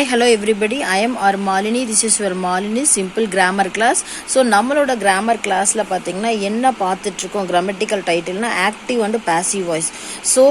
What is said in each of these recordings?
Hi, hello everybody. I am our Malini. This is your Malini simple grammar class. So நம்மளோட grammar classல பாத்தீங்கன்னா என்ன பார்த்துட்டு இருக்கோம் grammatical titleனா active and passive voice. So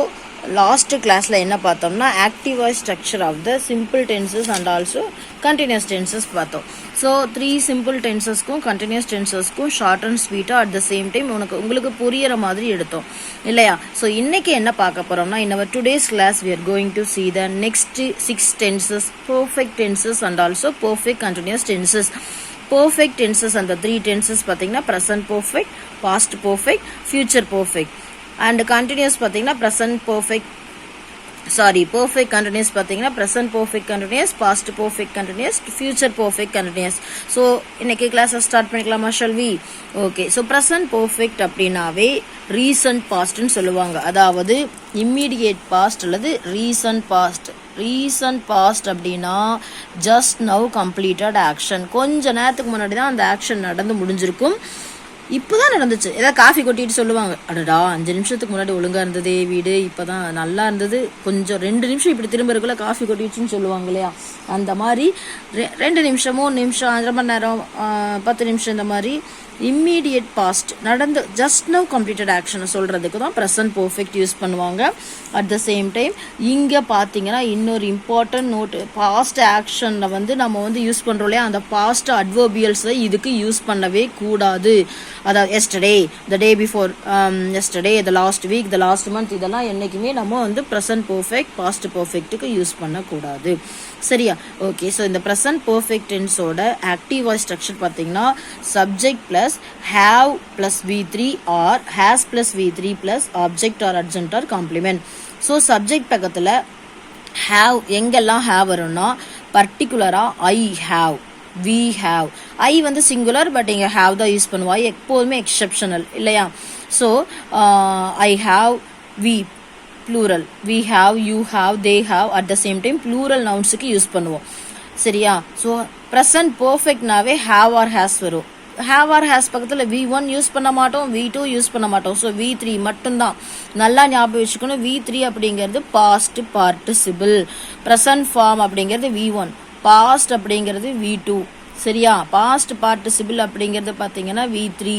last classல என்ன பார்த்தோம்னா active voice structure of the simple tenses and also continuous tenses பார்த்தோம். So 3 simple tensesக்கும் continuous tensesக்கும் short and sweet at the same time உங்களுக்கு புரியற மாதிரி எடுத்தோம் இல்லையா. So இன்னைக்கு என்ன பார்க்க போறோம்னா in our today's class we are going to see the next 6 tenses, perfect tenses and also perfect continuous tenses. Perfect tenses and the 3 tenses பாத்தீங்கன்னா present perfect, past perfect, future perfect. And continuous பாத்தீங்கன்னா present perfect, perfect continuous பாத்தீங்கன்னா present perfect continuous, past perfect continuous, future perfect continuous. So இன்னைக்கு class start பண்ணிக்கலாமா shall we? Okay, so present perfect அப்படினாவே recent past ன்னு சொல்லுவாங்க. அதாவது immediate past அல்லது recent past. recent past அப்படினா just now completed action. கொஞ்ச நேரத்துக்கு முன்னாடி தான் அந்த ஆக்ஷன் நடந்து முடிஞ்சிருக்கும். இப்போதான் நடந்துச்சு. ஏதாவது காஃபி கொட்டிட்டு சொல்லுவாங்க, அடடா 5 நிமிஷத்துக்கு முன்னாடி ஒழுங்கா இருந்ததே வீடு, இப்போதான் நல்லா இருந்தது, கொஞ்சம் 2 நிமிஷம் இப்படி திரும்ப இருக்குள்ள காஃபி கொட்டிடுச்சுன்னு சொல்லுவாங்க இல்லையா. அந்த மாதிரி 2 நிமிஷம் 3 நிமிஷம் 1/2 மணி நேரம் 10 நிமிஷம் இந்த மாதிரி இம்மீடியட் பாஸ்ட் நடந்து ஜஸ்ட் நவ் கம்ப்ளீட்டட் ஆக்ஷனை சொல்றதுக்கு தான் ப்ரெசன்ட் பர்ஃபெக்ட் யூஸ் பண்ணுவாங்க. அட் த சேம் டைம் இங்கே பார்த்தீங்கன்னா இன்னொரு இம்பார்ட்டன்ட் நோட், பாஸ்ட் ஆக்ஷனில் வந்து நம்ம வந்து யூஸ் பண்ணுறோம் இல்லையா, அந்த பாஸ்ட் அட்வர்பியல்ஸை இதுக்கு யூஸ் பண்ணவே கூடாது. அதாவது yesterday, the day before yesterday, the last week, the last month, இதெல்லாம் என்றைக்குமே நம்ம வந்து ப்ரெசன்ட் பர்ஃபெக்ட் பாஸ்ட் பர்ஃபெக்ட்டுக்கு யூஸ் பண்ணக்கூடாது. சரியா? ஓகே, ஸோ இந்த ப்ரெசன்ட் பர்ஃபெக்ட் டென்ஸோட ஆக்டிவ் வாய்ஸ் ஸ்ட்ரக்சர் பார்த்தீங்கன்னா subject plus have plus V3 or has plus V3 plus object or adjunct or complement. So subject பக்கத்துல have எங்கெல்லாம் have வரும்னா பர்டிகுலரா I have, we have. I வந்து singular but இங்க have தான் use பண்ணுவோம். எப்போதுமே எக்ஸெப்ஷனல் இல்லையா. So I have, we plural, we have, you have, they have. at the same time plural nounsக்கு யூஸ் பண்ணுவோம். சரியா? ஸோ present perfectனாவே have or has வரும். have or has பக்கத்தில் V1 யூஸ் பண்ண மாட்டோம், V2 யூஸ் பண்ண மாட்டோம். ஸோ V3 மட்டும்தான். நல்லா ஞாபகம் வச்சுக்கணும். V3 அப்படிங்கிறது பாஸ்ட் பார்ட்டிசிபிள், ப்ரெசன்ட் ஃபார்ம் அப்படிங்கிறது V1, பாஸ்ட் அப்படிங்கிறது V2. சரியா? பாஸ்ட் பார்ட்டிசிபிள் அப்படிங்கிறது பார்த்தீங்கன்னா V3,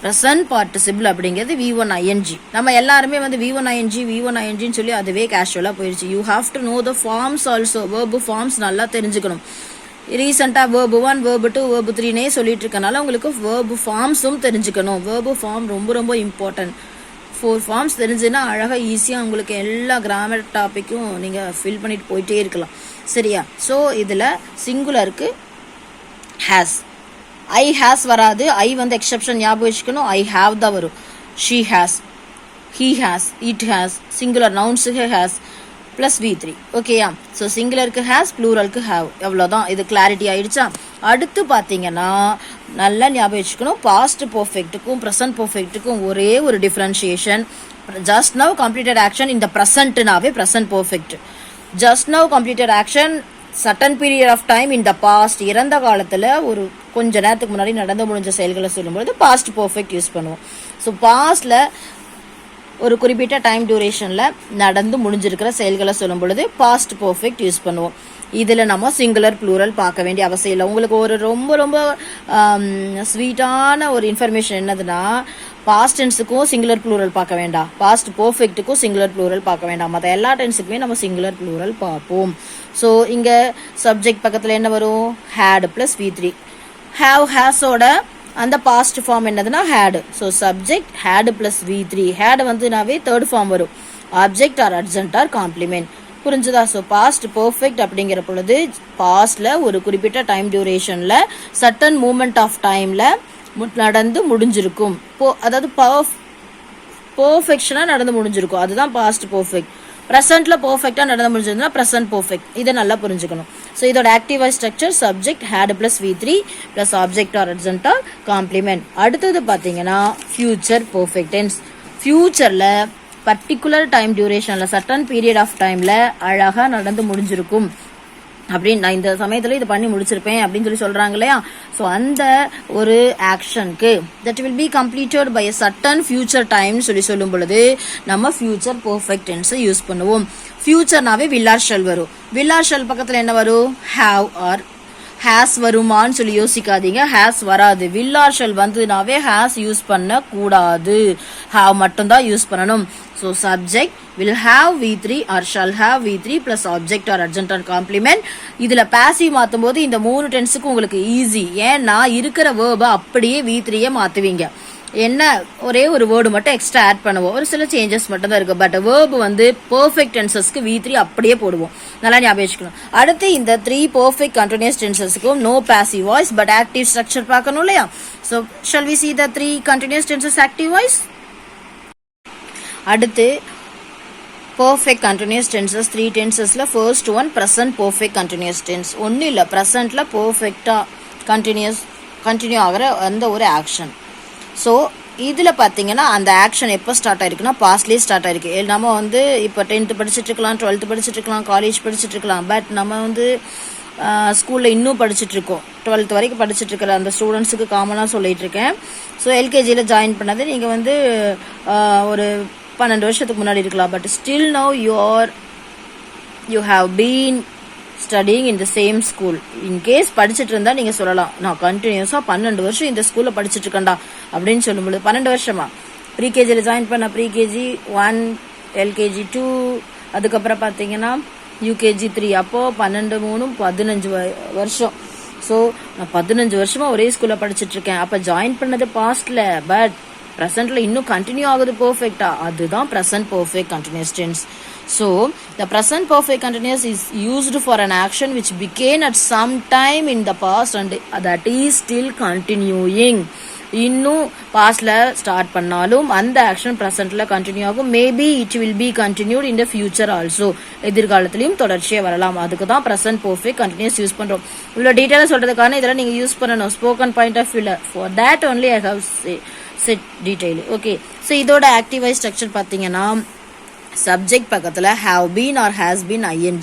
ப்ரெசன்ட் பார்ட்டிசிபிள் அப்படிங்கிறது V1 ing. நம்ம எல்லாருமே வந்து V1 ing V1 ingன்னு சொல்லி அதுவே கேஷுவலாக போயிடுச்சு. You have to know the forms also. Verb forms நல்லா தெரிஞ்சுக்கணும். ரீசெண்டாக வேர்பு 1, வேர்பு 2, வேர்பு 3னே சொல்லிட்டு இருக்கனால உங்களுக்கு வேர்பு ஃபார்ம்ஸும் தெரிஞ்சுக்கணும். வேர்பு ஃபார்ம் ரொம்ப ரொம்ப இம்பார்ட்டன்ட். 4 ஃபார்ம்ஸ் தெரிஞ்சுன்னா அழகாக ஈஸியாக உங்களுக்கு எல்லா கிராமர் டாப்பிக்கும் நீங்கள் ஃபில் பண்ணிட்டு போயிட்டே இருக்கலாம். சரியா? ஸோ இதில் சிங்குலருக்கு ஹேஸ், ஐ ஹேஸ் வராது. ஐ வந்து எக்ஸெப்ஷன் ஞாபகம் வச்சுக்கணும். ஐ ஹாவ் தான் வரும். She has, he has, it has, singular நவுன்ஸுக்கு ஹேஸ் பிளஸ் V3. ஓகேயா? ஸோ சிங்குலருக்கு ஹேஸ், ப்ளூரலுக்கு ஹேவ். எவ்வளோதான். இது கிளாரிட்டி ஆயிடுச்சா? அடுத்து பார்த்தீங்கன்னா நல்லா ஞாபகம் வச்சுக்கணும், பாஸ்ட் பர்ஃபெக்ட்டுக்கும் ப்ரெசன்ட் பர்ஃபெக்ட்டுக்கும் ஒரே ஒரு differentiation. Just now completed action இந்த ப்ரெசன்ட்னாவே present perfect. Just now completed action certain period of time இந்த பாஸ்ட், இறந்த காலத்தில் ஒரு கொஞ்ச நேரத்துக்கு முன்னாடி நடந்து முடிஞ்ச செயல்களை சொல்லும்போது பாஸ்ட் பர்ஃபெக்ட் யூஸ் பண்ணுவோம். ஸோ பாஸ்டில் ஒரு குறிப்பிட்ட டைம் டியூரேஷனில் நடந்து முடிஞ்சிருக்கிற செயல்களை சொல்லும் பொழுது பாஸ்ட் பர்ஃபெக்ட் யூஸ் பண்ணுவோம். இதில் நம்ம சிங்குலர் ப்ளூரல் பார்க்க வேண்டிய அவசியம் இல்லை. உங்களுக்கு ஒரு ரொம்ப ரொம்ப ஸ்வீட்டான ஒரு இன்ஃபர்மேஷன் என்னதுன்னா, பாஸ்ட் டென்ஸுக்கும் சிங்குலர் ப்ளூரல் பார்க்க வேண்டாம், பாஸ்ட் பர்ஃபெக்ட்டுக்கும் சிங்குலர் ப்ளூரல் பார்க்க வேண்டாம். மற்ற எல்லா டென்ஸுக்குமே நம்ம சிங்குலர் ப்ளூரல் பார்ப்போம். ஸோ இங்கே சப்ஜெக்ட் பக்கத்தில் என்ன வரும்? Had plus V3. ஹேவ் ஹேஸோட அந்த பாஸ்ட் ஃபார்ம் என்னதுன்னா had. So subject had plus V3. Had வந்துனாவே தேர்ட் ஃபார்ம் வரும், object or adjunct or complement. புரிஞ்சுதா? ஸோ பாஸ்ட் பர்ஃபெக்ட் அப்படிங்கிற பொழுது பாஸ்ட்ல ஒரு குறிப்பிட்ட டைம் டியூரேஷன்ல சர்டன் மூமெண்ட் ஆஃப் டைம்ல நடந்து முடிஞ்சிருக்கும். அதாவது பர்ஃபெக்ஷனா நடந்து முடிஞ்சிருக்கும், அதுதான் பாஸ்ட் பர்ஃபெக்ட். ப்ரெசென்ட்ல பர்ஃபெக்டா நடந்து முடிஞ்சதுன்னா ப்ரெசென்ட் பர்ஃபெக்ட். இதை நல்லா புரிஞ்சுக்கணும். ஸோ இதோட active voice structure subject had plus V3 plus object or adjunct or complement. அடுத்தது பார்த்தீங்கன்னா ஃபியூச்சர் பர்ஃபெக்ட் டென்ஸ். ஃபியூச்சர்ல பர்டிகுலர் டைம் டியூரேஷன்ல சர்டன் பீரியட் ஆஃப் டைம்ல அழகா நடந்து முடிஞ்சிருக்கும். அப்படின்னு நான் இந்த சமயத்துல இது பண்ணி முடிச்சிருப்பேன் அப்படின்னு சொல்லி சொல்றாங்க இல்லையா. ஸோ அந்த ஒரு ஆக்ஷனுக்கு that will be completed by certain future time சொல்லும் பொழுது நம்ம ஃபியூச்சர் பெர்ஃபெக்ட் டென்ஸை யூஸ் பண்ணுவோம். ஃபியூச்சர்னாவே வில் ஆர் ஷல் வரும். வில் ஆர் ஷல் பக்கத்துல என்ன வரும்? ஹாவ் ஆர் ஹேஸ் வருமான்னு சொல்லி யோசிக்காதீங்க. ஹேஸ் வராது. வில் ஆர் ஷல் வந்ததுனாவே ஹேஸ் யூஸ் பண்ண கூடாது. ஹாவ் மட்டும்தான் யூஸ் பண்ணணும். So subject will have V3 or shall have V3 plus object or adjunct or complement. இதுல பாசிவ் மாத்தும் போது இந்த 3 டென்ஸுக்கு உங்களுக்கு ஈஸி. ஏன்னா இருக்கிற வேர்பை அப்படியே V3 மாத்துவீங்க. என்ன ஒரே ஒரு வேர்டு மட்டும் எக்ஸ்ட்ரா ஆட் பண்ணுவோம். ஒரு சில சேஞ்சஸ் மட்டும் தான் இருக்கு. பட் வேர்பு வந்து பெர்ஃபெக்ட் டென்சஸ்க்கு V3 அப்படியே போடுவோம். நல்லா ஞாபகம் வச்சுக்கணும். அடுத்து இந்த 3 பெர்ஃபெக்ட் கண்டினியூஸ் டென்சஸ்க்கும் no passive voice but active structure பார்க்கணும் இல்லையா. So shall we see the 3 continuous tenses active voice? அடுத்து perfect continuous tenses 3 tensesல first one present perfect continuous tense. ஒன்னும் இல்ல, presentல perfectா continue ஆகிற அந்த ஒரு ஆக்ஷன். ஸோ இதில் பார்த்தீங்கன்னா அந்த ஆக்ஷன் எப்போ ஸ்டார்ட் ஆயிருக்குன்னா பாஸ்ட்லேயே ஸ்டார்ட் ஆயிருக்கு. நம்ம வந்து இப்போ 10th படிச்சுட்டு இருக்கலாம், 12th படிச்சுட்டு இருக்கலாம், காலேஜ் படிச்சுட்டு இருக்கலாம். பட் நம்ம வந்து ஸ்கூலில் இன்னும் படிச்சுட்டு இருக்கோம். 12th வரைக்கும் படிச்சுட்டு இருக்கிற அந்த ஸ்டூடெண்ட்ஸுக்கு காமனாக சொல்லிட்டு இருக்கேன். ஸோ எல்கேஜியில் ஜாயின் பண்ணது நீங்கள் வந்து ஒரு 12 வருஷத்துக்கு முன்னாடி இருக்கலாம். But still now you have been studying in the same school. In case படிச்சுட்டு இருந்தா நீங்க சொல்லலாம், நான் கண்டினியூஸா 12 வருஷம் இந்த ஸ்கூல்ல படிச்சுட்டு இருக்கேன்டா அப்படின்னு சொல்லும்போது 12 வருஷமா ப்ரீகேஜியில் ஜாயின் பண்ண ப்ரீகேஜி 1, எல்கேஜி 2, அதுக்கப்புறம் பார்த்தீங்கன்னா யூகேஜி 3. அப்போ 12, 3, 15 வருஷம். ஸோ நான் 15 வருஷமா ஒரே ஸ்கூல்ல படிச்சுட்டு இருக்கேன். அப்போ ஜாயின் பண்ணது பாஸ்ட்ல, பட் ப்ரெசென்ட்ல இன்னும் கண்டினியூ ஆகுது பெர்ஃபெக்டா. அதுதான் present perfect continuous tense. So the present perfect continuous is used for an action which began at some time in the past and that is still continuing. இன்னும் பாஸ்ட்ல ஸ்டார்ட் பண்ணாலும் அந்த action பிரசன்ட்ல continue ஆகும். Maybe it will be continued in the future also. எதிர்காலத்திலையும் தொடர்ச்சியா வரலாம். அதுக்கு தான் பிரசன்ட் பெர்ஃபெக்ட் கண்டினியூஸ் யூஸ் பண்றோம். இவ்வளோ டீட்டெயிலாக சொல்றதுக்கான இதெல்லாம் நீங்க யூஸ் பண்ணணும் ஸ்போக்கன் பாயிண்ட் ஆஃப் வியூல. For that only I have said detail. Okay, so இதோட ஆக்டிவ் ஸ்ட்ரக்சர் பார்த்தீங்கன்னா சப்ஜெக்ட் பக்கத்துல have been or has been ing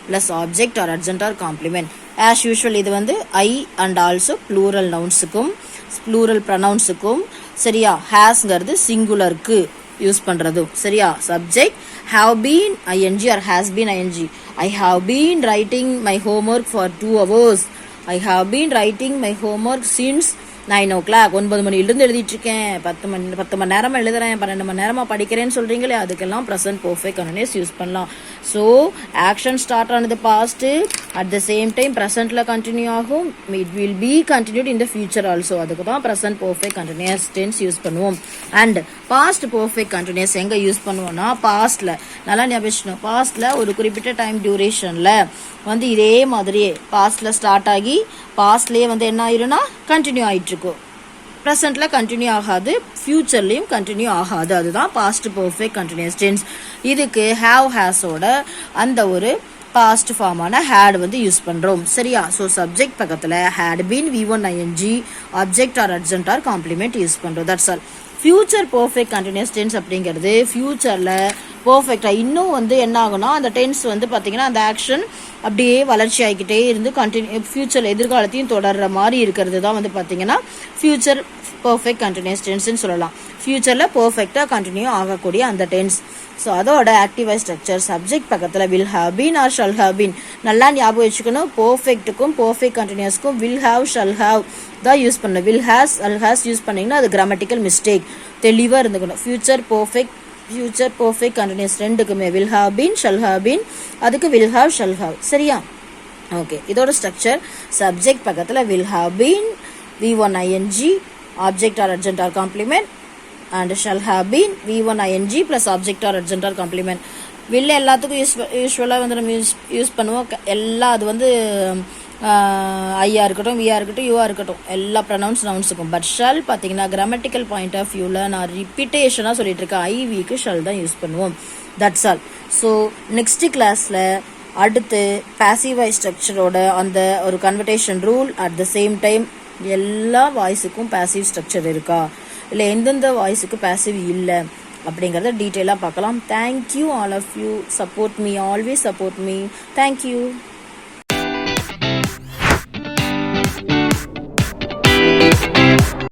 plus object or adjunct or complement. as usual இது வந்து I and also plural nounsக்கும் plural pronounsக்கும் சரியா. hasங்கிறது சிங்குலருக்கு use பண்றது சரியா. Subject have been ing or has been ing. I have been writing my homework for 2 hours. I have been writing my homework since 9 o'clock. 9 மணிலிருந்து எழுதிட்டு இருக்கேன். 10 மணி நேரமா எழுதுறேன், 12 மணி நேரமா படிக்கிறேன்னு சொல்றீங்களே, அதுக்கெல்லாம் ப்ரெசென்ட் பெர்ஃபெக்ட் கண்டினியூஸ் யூஸ் பண்ணலாம். ஸோ ஆக்ஷன் ஸ்டார்ட் ஆனது past, at the same time ப்ரெசென்ட்ல கண்டினியூ ஆகும். It will be continued in the future also. அதுக்கு தான் present perfect continuous tense use பண்ணுவோம். அண்ட் பாஸ்ட் பெர்ஃபெக்ட் கண்டினியூஸ் எங்க யூஸ் பண்ணுவோம்னா பாஸ்ட்ல. நல்லா ஞாபகம், பாஸ்ட்ல ஒரு குறிப்பிட்ட டைம் டியூரேஷன்ல வந்து இதே மாதிரியே பாஸ்ட்ல ஸ்டார்ட் ஆகி பாஸ்ட்லயே வந்து என்ன ஆயிரும்னா கண்டினியூ ஆயிட்டு இருக்கும். ப்ரெசென்ட்ல கண்டினியூ ஆகாது, ஃபியூச்சர்லயும் கண்டினியூ ஆகாது. அதுதான் பாஸ்ட் பெர்ஃபெக்ட் கண்டினியூஸ் டென்ஸ். இதுக்கு ஹேவ் ஹேஸோட அந்த ஒரு பாஸ்ட் ஃபார்மான ஹேட் வந்து யூஸ் பண்றோம் சரியா. ஸோ சப்ஜெக்ட் பக்கத்துல had been V1 ing object or adjunct or complement use பண்றோம். That's all. Future perfect continuous tense அப்படிங்கிறது ஃபியூச்சர்ல பெர்ஃபெக்டா இன்னும் வந்து என்ன ஆகும்னா அந்த டென்ஸ் வந்து பாத்தீங்கன்னா அந்த ஆக்ஷன் அப்படியே வளர்ச்சி ஆகிக்கிட்டே இருந்து கண்டினியூ ஃபியூச்சர் எதிர்காலத்தையும் தொடர்ற மாதிரி இருக்கிறது தான் வந்து பாத்தீங்கன்னா ஃபியூச்சர் பெர்ஃபெக்ட் கண்டினியூஸ் டென்ஸ்ன்னு சொல்லலாம். ஃபியூச்சர்ல பெர்ஃபெக்டா கண்டினியூ ஆகக்கூடிய அந்த டென்ஸ். ஸோ அதோட ஆக்டிவ் ஸ்ட்ரக்சர் சப்ஜெக்ட் பக்கத்துல will have been or shall have been. நல்லா ஞாபகம் வச்சுக்கணும். பெர்ஃபெக்ட்டுக்கும் பெர்ஃபெக்ட் கண்டினியூஸ்க்கும் வில் ஹாவ் ஷல் ஹாவ் தான் யூஸ் பண்ணணும். Will has or has use பண்ணீங்கன்னா அது கிராமட்டிக்கல் மிஸ்டேக். தெளிவா இருந்துக்கணும். ஃபியூச்சர் பெர்ஃபெக்ட் கண்டினியூஸ் ரெண்டுக்குமே will have been shall have been, அதுக்கு வில் ஹாவ் ஷல் ஹாவ் சரியா. ஓகே, இதோட ஸ்ட்ரக்சர் சப்ஜெக்ட் பக்கத்துல will have been V1 ing object or adjunct or complement and shall have been V1 ing plus object or adjunct or complement. will எல்லாத்துக்கும் யூஸ்வலாக வந்து நம்ம use பண்ணுவோம். எல்லா அது வந்து ஐயா இருக்கட்டும், வியா இருக்கட்டும், யூஆ இருக்கட்டும், எல்லா ப்ரொனவுன்ஸ் நவுன்ஸுக்கும். பட் ஷல் பார்த்தீங்கன்னா கிராமட்டிக்கல் பாயிண்ட் ஆஃப் வியூவில் நான் ரிப்பீட்டேஷனாக சொல்லிட்டு இருக்கேன். ஐவிக்கு ஷல் தான் யூஸ் பண்ணுவோம். That's all. ஸோ நெக்ஸ்ட் கிளாஸில் அடுத்து பாசிவ் வாய்ஸ் ஸ்ட்ரக்சரோட அந்த ஒரு conversion rule, at the same time எல்லா வாய்ஸுக்கும் பாசிவ் ஸ்ட்ரக்சர் இருக்கா, இல்லை எந்தெந்த வாய்ஸுக்கு பாசிவ் இல்லை அப்படிங்கிறத டீட்டெயிலாக பார்க்கலாம். Thank you all of you. Support me, always support me. Thank you.